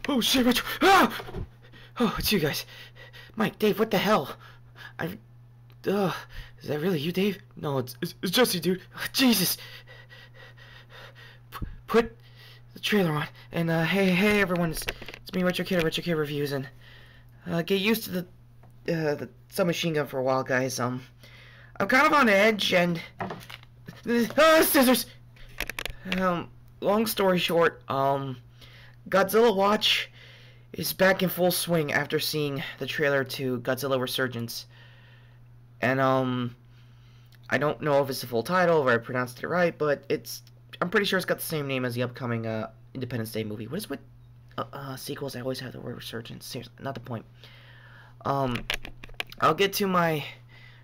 Oh shit, Rachel! Ah! Oh, it's you guys. Mike, Dave, what the hell? Is that really you, Dave? No, it's Jesse, dude. Jesus. Put the trailer on. And, hey, everyone. It's me, Retro Kid Reviews, and, get used to the submachine gun for a while, guys. I'm kind of on edge, and, scissors! Long story short, Godzilla Watch is back in full swing after seeing the trailer to Godzilla Resurgence. And, I don't know if it's the full title, or I pronounced it right, but I'm pretty sure it's got the same name as the upcoming, Independence Day movie. What is with, sequels? I always have the word Resurgence. Seriously, not the point. I'll get to my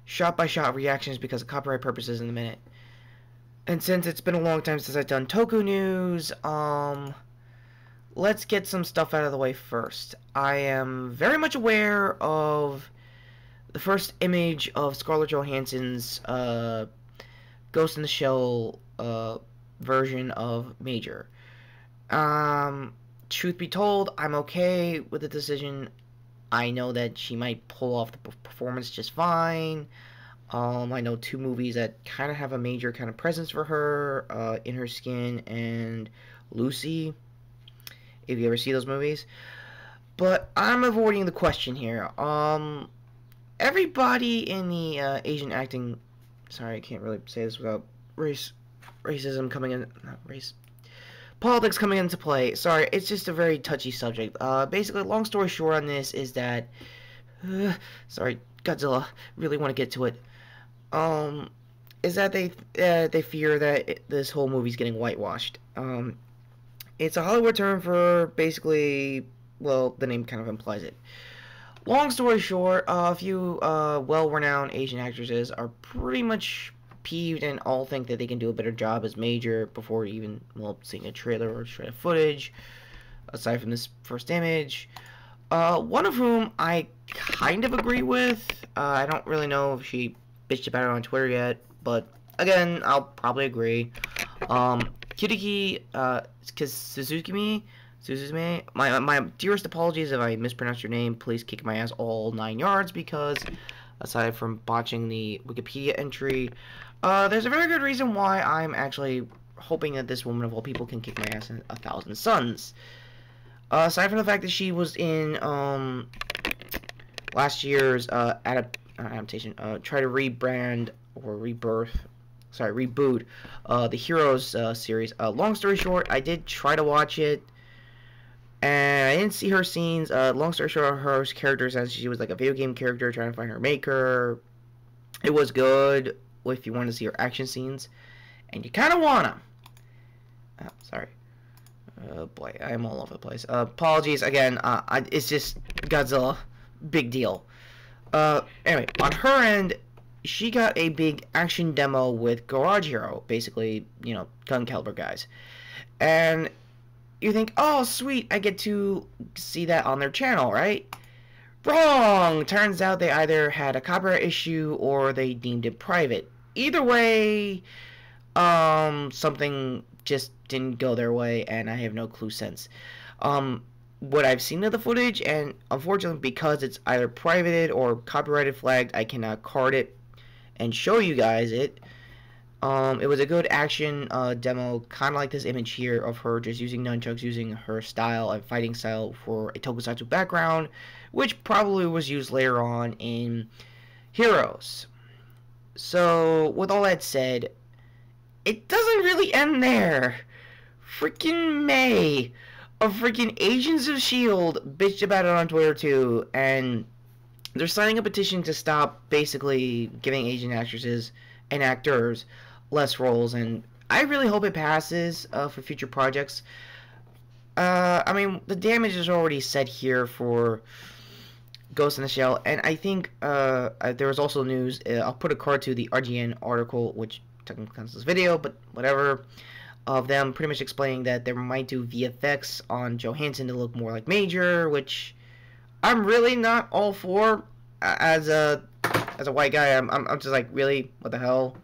shot-by-shot reactions because of copyright purposes in a minute. And since it's been a long time since I've done Toku news, let's get some stuff out of the way first. I am very much aware of the first image of Scarlett Johansson's Ghost in the Shell version of Major. Truth be told, I'm okay with the decision. I know that she might pull off the performance just fine. I know two movies that kind of have a major kind of presence for her, In Her Skin and Lucy, if you ever see those movies. But I'm avoiding the question here. Everybody in the Asian acting, sorry, I can't really say this without racism coming in, not race, politics coming into play. Sorry, it's just a very touchy subject. Basically, long story short on this is that, sorry, Godzilla, really want to get to it. Is that they fear that this whole movie's getting whitewashed. It's a Hollywood term for basically, well, the name kind of implies it. Long story short, a few well-renowned Asian actresses are pretty much peeved and all think that they can do a better job as Major before even, well, seeing a trailer or shred footage, aside from this first image. One of whom I kind of agree with. I don't really know if she bitched about it on Twitter yet, but again, I'll probably agree. Kiriki Suzuki, my dearest apologies if I mispronounced your name. Please kick my ass all 9 yards, because aside from botching the Wikipedia entry, there's a very good reason why I'm actually hoping that this woman of all people can kick my ass in 1,000 Suns. Aside from the fact that she was in last year's adaptation, try to rebrand or reboot the Heroes series. Long story short, I did try to watch it, and I didn't see her scenes. Long story short, her characters, as she was like a video game character trying to find her maker. It was good if you want to see her action scenes, and you kind of want them. Sorry. Oh boy, I'm all over the place. Apologies again. It's just Godzilla. Big deal. Anyway, on her end, she got a big action demo with Garage Hero, basically, you know, gun caliber guys. And you think, oh, sweet, I get to see that on their channel, right? Wrong! Turns out they either had a copyright issue or they deemed it private. Either way, something just didn't go their way, and I have no clue since. What I've seen of the footage, and unfortunately because it's either privated or copyrighted flagged, I cannot card it and show you guys it. It was a good action demo, kind of like this image here of her just using nunchucks, using her style and fighting style for a tokusatsu background, which probably was used later on in Heroes. So, with all that said, it doesn't really end there. Freaking May of freaking Agents of S.H.I.E.L.D. bitched about it on Twitter too, and they're signing a petition to stop basically giving Asian actresses and actors less roles, and I really hope it passes for future projects. I mean, the damage is already set here for Ghost in the Shell, and I think there was also news, I'll put a card to the RGN article, which technically counts this video, but whatever, of them pretty much explaining that they might do VFX on Johansson to look more like Major, which I'm really not all for. As a white guy, I'm just like, really, what the hell?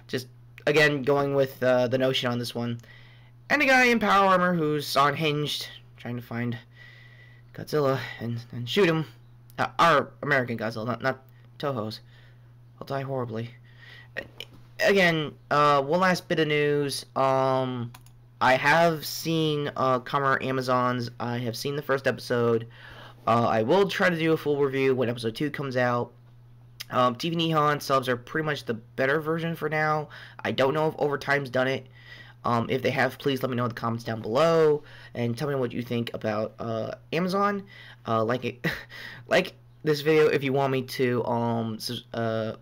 Just again going with the notion on this one. And a guy in power armor who's unhinged, trying to find Godzilla and shoot him. Our American Godzilla, not Toho's. I'll die horribly. Again, one last bit of news. I have seen Kamen Amazons. I have seen the first episode. I will try to do a full review when episode 2 comes out. TV Nihon subs are pretty much the better version for now. I don't know if Overtime's done it. If they have, please let me know in the comments down below and tell me what you think about Amazon. Like this video if you want me to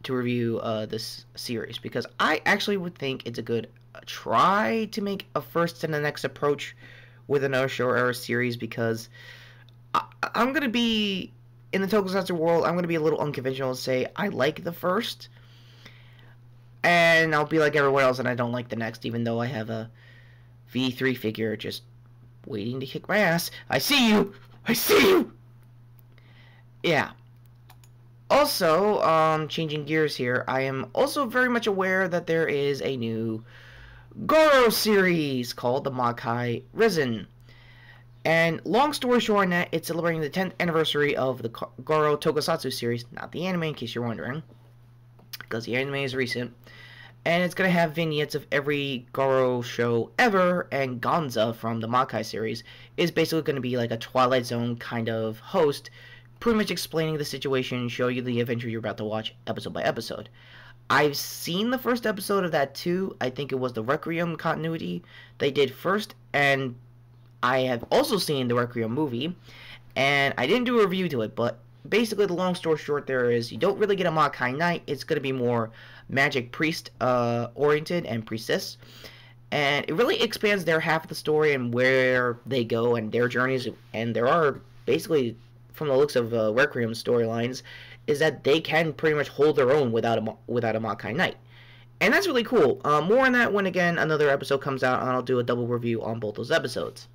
review this series, because I actually would think it's a good try to make a first and the next approach with another show or a series, because I'm gonna be in the Tokusatsu world. I'm gonna be a little unconventional and say I like the first, and I'll be like everyone else and I don't like the next, even though I have a V3 figure just waiting to kick my ass. I see you! I see you! Yeah. Also, changing gears here, I am also very much aware that there is a new Goro series called the Makai Risen. And long story short on that, it's celebrating the 10th anniversary of the Goro Tokusatsu series, not the anime in case you're wondering, because the anime is recent. And it's going to have vignettes of every Goro show ever, and Gonza from the Makai series is basically going to be like a Twilight Zone kind of host, pretty much explaining the situation, showing you the adventure you're about to watch episode by episode. I've seen the first episode of that too. I think it was the Requiem continuity they did first, and I have also seen the Requiem movie, and I didn't do a review to it, but basically the long story short there is you don't really get a Makai Knight. It's going to be more magic priest oriented and priestess, and it really expands their half of the story and where they go and their journeys. And there are basically, from the looks of Requiem storylines, is that they can pretty much hold their own without a Makai Knight. And that's really cool. More on that when, again, another episode comes out, and I'll do a double review on both those episodes.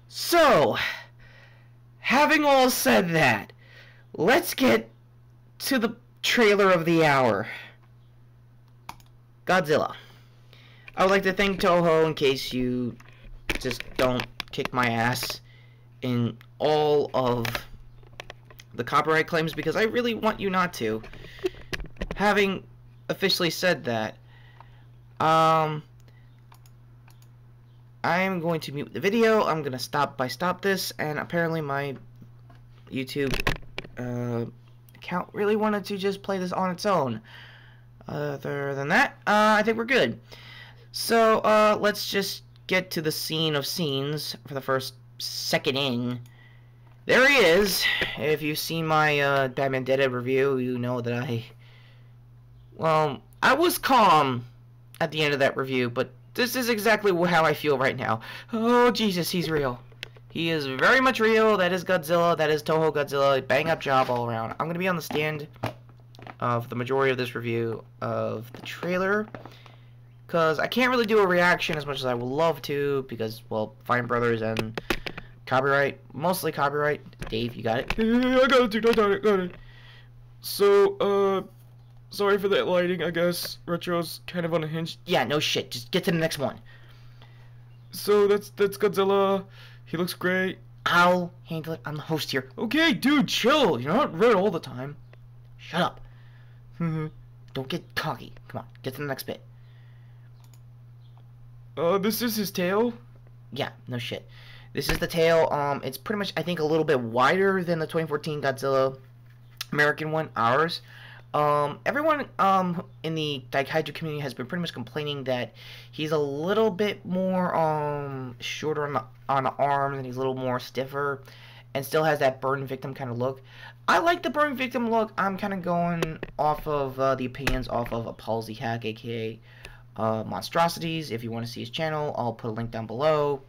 So, having all said that, let's get to the trailer of the hour. Godzilla. I would like to thank Toho in case you just don't kick my ass in all of the copyright claims, because I really want you not to. Having officially said that, I am going to mute the video. I'm going to stop this, and apparently my YouTube account really wanted to just play this on its own. Other than that, I think we're good. So, let's just get to the scene of scenes for the first second in. There he is. If you've seen my Batman Dead review, you know that I was calm at the end of that review, but this is exactly how I feel right now. Oh, Jesus, he's real. He is very much real. That is Godzilla. That is Toho Godzilla. Bang up job all around. I'm going to be on the stand for the majority of this review of the trailer, because I can't really do a reaction as much as I would love to, because, well, Fine Brothers and copyright. Mostly copyright. Dave, you got it? Yeah, I got it, dude. I got it. So, sorry for that lighting, I guess. Retro's kind of unhinged. Yeah, no shit. Just get to the next one. So, that's Godzilla. He looks great. I'll handle it. I'm the host here. Okay, dude, chill. You're not red all the time. Shut up. Don't get cocky. Come on, get to the next bit. This is his tail? Yeah, no shit. This is the tail. It's pretty much, I think, a little bit wider than the 2014 Godzilla American one, ours. Everyone in the Daikaiju community has been pretty much complaining that he's a little bit more shorter on the arms, and he's a little more stiffer, and still has that burn victim kind of look. I like the burn victim look. I'm kind of going off of the opinions off of a Palsy Hack, aka Monstrosities. If you want to see his channel, I'll put a link down below.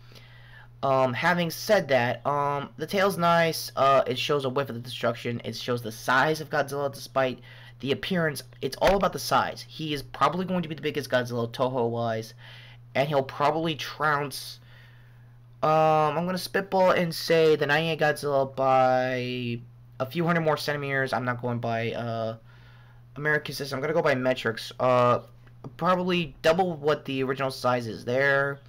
Having said that, the tail's nice. It shows a whiff of the destruction. It shows the size of Godzilla despite the appearance. It's all about the size. He is probably going to be the biggest Godzilla Toho-wise, and he'll probably trounce, I'm going to spitball and say the 98 Godzilla by a few hundred more centimeters. I'm not going by American system. I'm going to go by metrics. Probably double what the original size is there,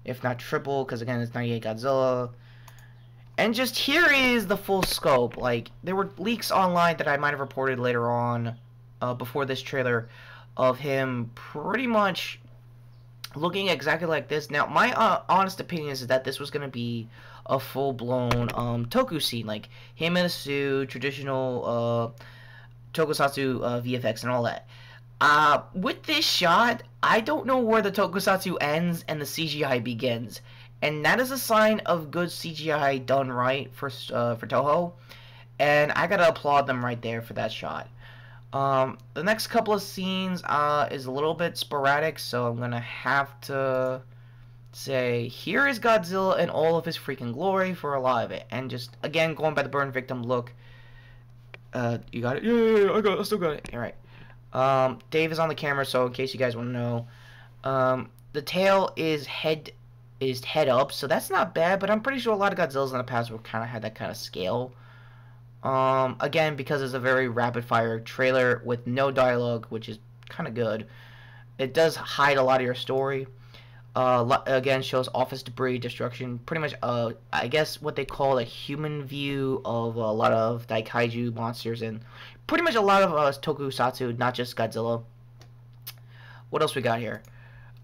if not triple, because again, it's 98 Godzilla. And just here is the full scope. Like, there were leaks online that I might have reported later on, before this trailer, of him pretty much looking exactly like this. Now, my honest opinion is that this was going to be a full-blown Toku scene. Like, him in a suit, traditional tokusatsu VFX and all that. With this shot, I don't know where the tokusatsu ends and the CGI begins. And that is a sign of good CGI done right for Toho. And I gotta applaud them right there for that shot. The next couple of scenes is a little bit sporadic, so I'm gonna have to say, here is Godzilla in all of his freaking glory for a lot of it. And just, again, going by the burn victim look. You got it? Yeah, I still got it. Alright. Dave is on the camera, so in case you guys want to know, the tail is head up, so that's not bad, but I'm pretty sure a lot of Godzillas in the past would kind of had that kind of scale. Again, because it's a very rapid-fire trailer with no dialogue, which is kind of good. It does hide a lot of your story. Again, shows office debris, destruction, pretty much, I guess what they call a human view of a lot of Daikaiju monsters, and pretty much a lot of tokusatsu, not just Godzilla. What else we got here?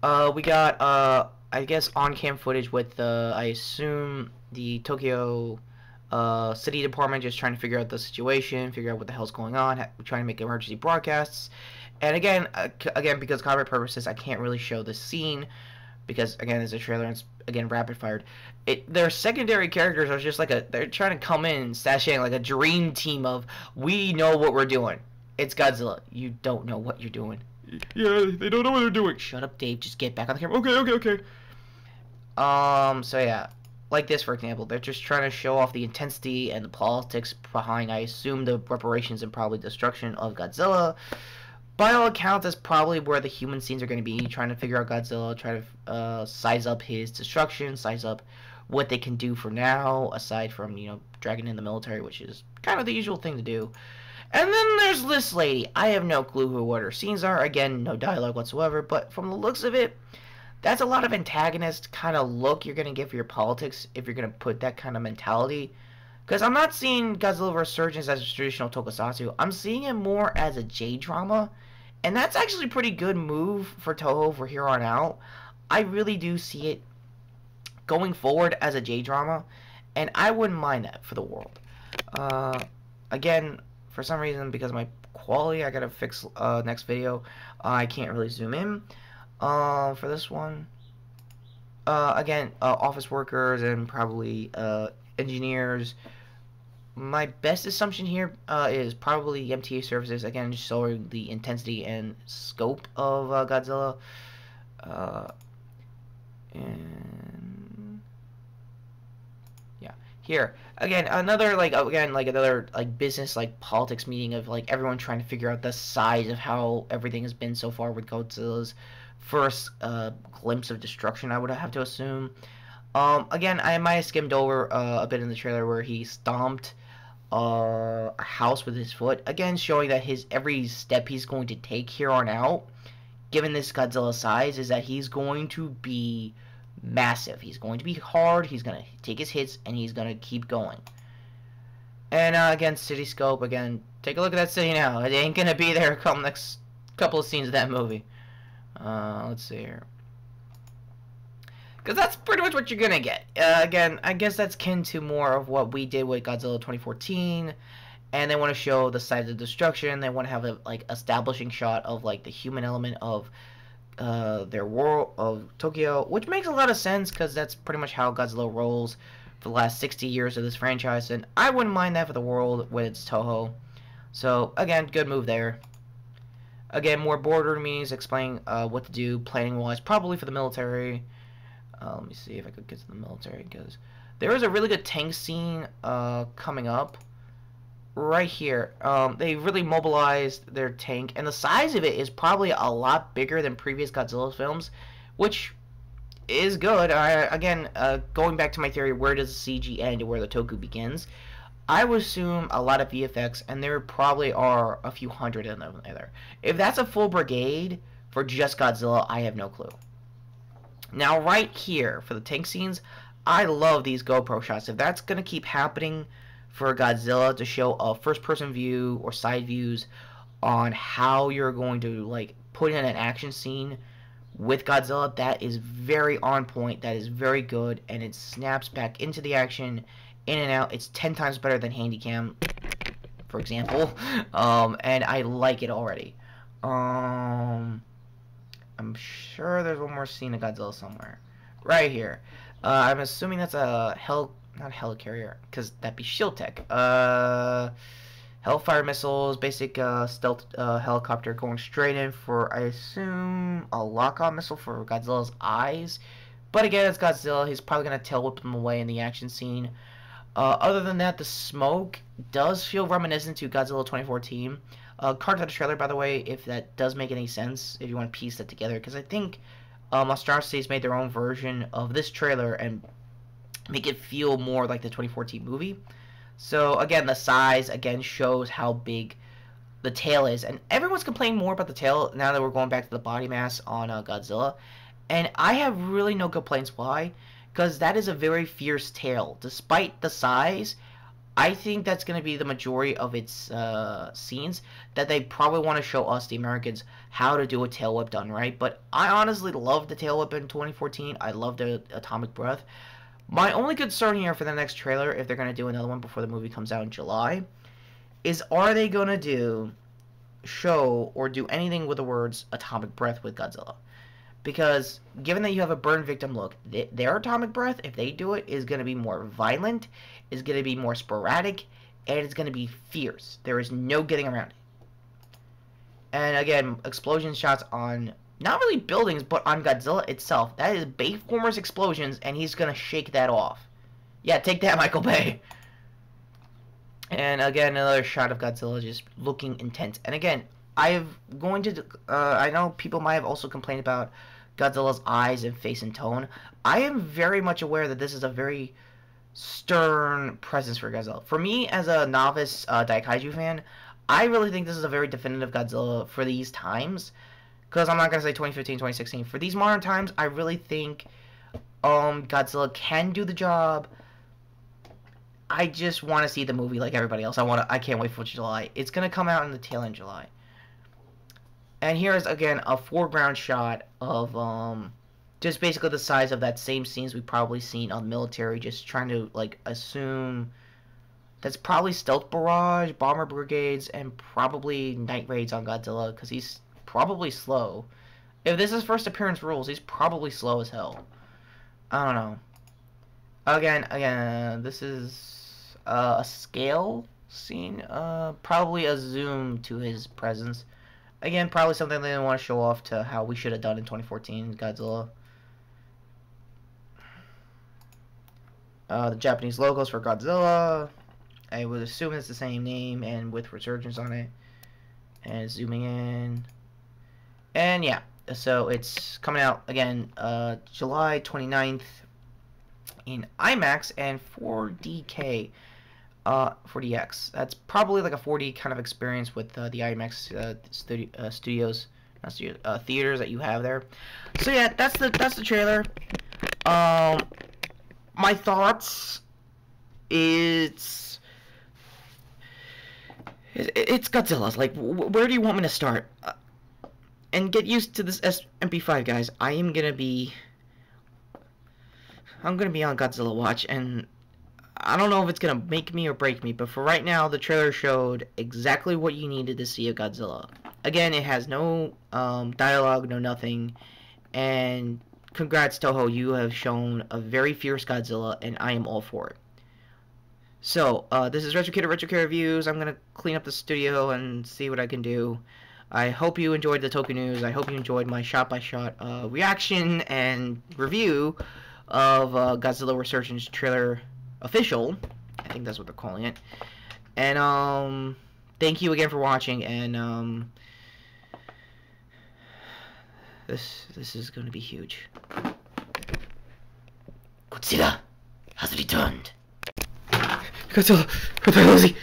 We got, I guess, on-cam footage with, I assume, the Tokyo City Department just trying to figure out the situation, figure out what the hell's going on, trying to make emergency broadcasts. And again, because of copyright purposes, I can't really show this scene, because again, it's a trailer and it's again rapid fired. Their secondary characters are just like they're trying to come in and sashay in like a dream team of, we know what we're doing. It's Godzilla. You don't know what you're doing. Yeah, they don't know what they're doing. Shut up, Dave. Just get back on the camera. Okay. So yeah, like this for example, they're just trying to show off the intensity and the politics behind, I assume, the reparations and probably destruction of Godzilla. By all accounts, that's probably where the human scenes are going to be, trying to figure out Godzilla, try to size up his destruction, size up what they can do for now, aside from, you know, dragging in the military, which is kind of the usual thing to do. And then there's this lady. I have no clue what her scenes are. Again, no dialogue whatsoever, but from the looks of it, that's a lot of antagonist kind of look you're going to get for your politics if you're going to put that kind of mentality. Because I'm not seeing Godzilla Resurgence as a traditional tokusatsu. I'm seeing it more as a J-drama. And that's actually a pretty good move for Toho for here on out. I really do see it going forward as a J-drama, and I wouldn't mind that for the world. Again, for some reason, because of my quality, I gotta fix next video. I can't really zoom in for this one. Again, office workers and probably engineers. My best assumption here is probably MTA services, again, just showing the intensity and scope of Godzilla. And yeah, here again, another business, like politics meeting of like everyone trying to figure out the size of how everything has been so far with Godzilla's first glimpse of destruction, I would have to assume. Again, I might have skimmed over a bit in the trailer where he stomped a house with his foot, again showing that his every step he's going to take here on out, given this Godzilla size, is that he's going to be massive. He's going to be hard, he's going to take his hits, and he's going to keep going. And again, Cityscope, again, take a look at that city now. It ain't going to be there come next couple of scenes of that movie. Let's see here. Because that's pretty much what you're going to get. Again, I guess that's kin to more of what we did with Godzilla 2014. And they want to show the site of destruction. They want to have a establishing shot of like the human element of their world of Tokyo, which makes a lot of sense because that's pretty much how Godzilla rolls for the last 60 years of this franchise. And I wouldn't mind that for the world when it's Toho. So again, good move there. Again, more border meetings explaining what to do planning wise, probably for the military. Let me see if I could get to the military, because there is a really good tank scene coming up right here. They really mobilized their tank, and the size of it is probably a lot bigger than previous Godzilla films, which is good. Again, going back to my theory, where does the CG end and where the Toku begins? I would assume a lot of VFX, and there probably are a few hundred of them there. If that's a full brigade for just Godzilla, I have no clue. Now, right here, for the tank scenes, I love these GoPro shots. If that's gonna keep happening for Godzilla to show a first-person view or side views on how you're going to like put in an action scene with Godzilla, that is very on point. That is very good, and it snaps back into the action, in and out. It's 10 times better than Handycam, for example, and I like it already. I'm sure there's one more scene of Godzilla somewhere, right here. I'm assuming that's a not helicarrier, because that'd be shield tech. Hellfire missiles, basic stealth helicopter going straight in for, I assume, a lock-on missile for Godzilla's eyes. But again, it's Godzilla. He's probably going to tail whip them away in the action scene. Other than that, the smoke does feel reminiscent to Godzilla 2014. Card to the trailer, by the way, if that does make any sense, if you want to piece that together. Because I think Monstrosities made their own version of this trailer and make it feel more like the 2014 movie. So, again, the size, again, shows how big the tail is. And everyone's complaining more about the tail now that we're going back to the body mass on Godzilla. And I have really no complaints. Why? Because that is a very fierce tail. Despite the size, I think that's going to be the majority of its scenes. That they probably want to show us, the Americans, how to do a tail whip done right. But I honestly loved the tail whip in 2014. I loved the atomic breath. My only concern here for the next trailer, if they're going to do another one before the movie comes out in July, is are they going to show or do anything with the words atomic breath with Godzilla? Because given that you have a burn victim look, their atomic breath, if they do it, is going to be more violent, is going to be more sporadic, and it's going to be fierce. There is no getting around it. And again, explosion shots on not really buildings, but on Godzilla itself. That is Bayformer's explosions, and he's going to shake that off. Yeah, take that, Michael Bay. And again, another shot of Godzilla just looking intense. And again, I know people might have also complained about Godzilla's eyes and face and tone. I am very much aware that this is a very stern presence for Godzilla. For me, as a novice Daikaiju fan, I really think this is a very definitive Godzilla for these times. Because I'm not going to say 2015, 2016. For these modern times, I really think Godzilla can do the job. I just want to see the movie like everybody else. I can't wait for July. It's going to come out in the tail end of July. And here is, again, a foreground shot of just basically the size of that same scenes we've probably seen on military. Just trying to, like, assume that's probably stealth barrage, bomber brigades, and probably night raids on Godzilla. Because he's probably slow. If this is first appearance rules, he's probably slow as hell. I don't know. Again, this is a scale scene. Probably a zoom to his presence. Again, probably something they didn't want to show off to how we should have done in 2014 Godzilla. The Japanese logos for Godzilla. I would assume it's the same name and with Resurgence on it. And zooming in. And yeah, so it's coming out again July 29th in IMAX and 4DK, 4DX. That's probably like a 4D kind of experience with the IMAX theaters that you have there. So yeah, that's the trailer. My thoughts, it's Godzilla. Like, where do you want me to start? And get used to this MP5, guys. I'm gonna be on Godzilla watch, and I don't know if it's gonna make me or break me, but for right now, the trailer showed exactly what you needed to see of Godzilla. Again, it has no dialogue, no nothing, and congrats, Toho, you have shown a very fierce Godzilla, and I am all for it. So, this is Retro Reviews. I'm gonna clean up the studio and see what I can do. I hope you enjoyed the Toku news. I hope you enjoyed my shot-by-shot reaction and review of Godzilla Resurgence trailer official. I think that's what they're calling it. And thank you again for watching. And this is going to be huge. Godzilla has returned. Godzilla, where is he?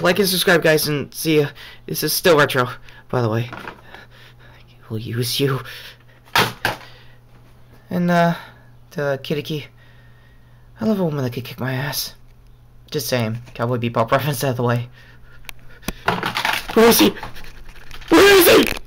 Like and subscribe, guys, and see ya. This is still retro, by the way. We'll use you. And, the Kitty. I love a woman that could kick my ass. Just saying. Cowboy Bebop reference out of the way. Where is he? Where is he?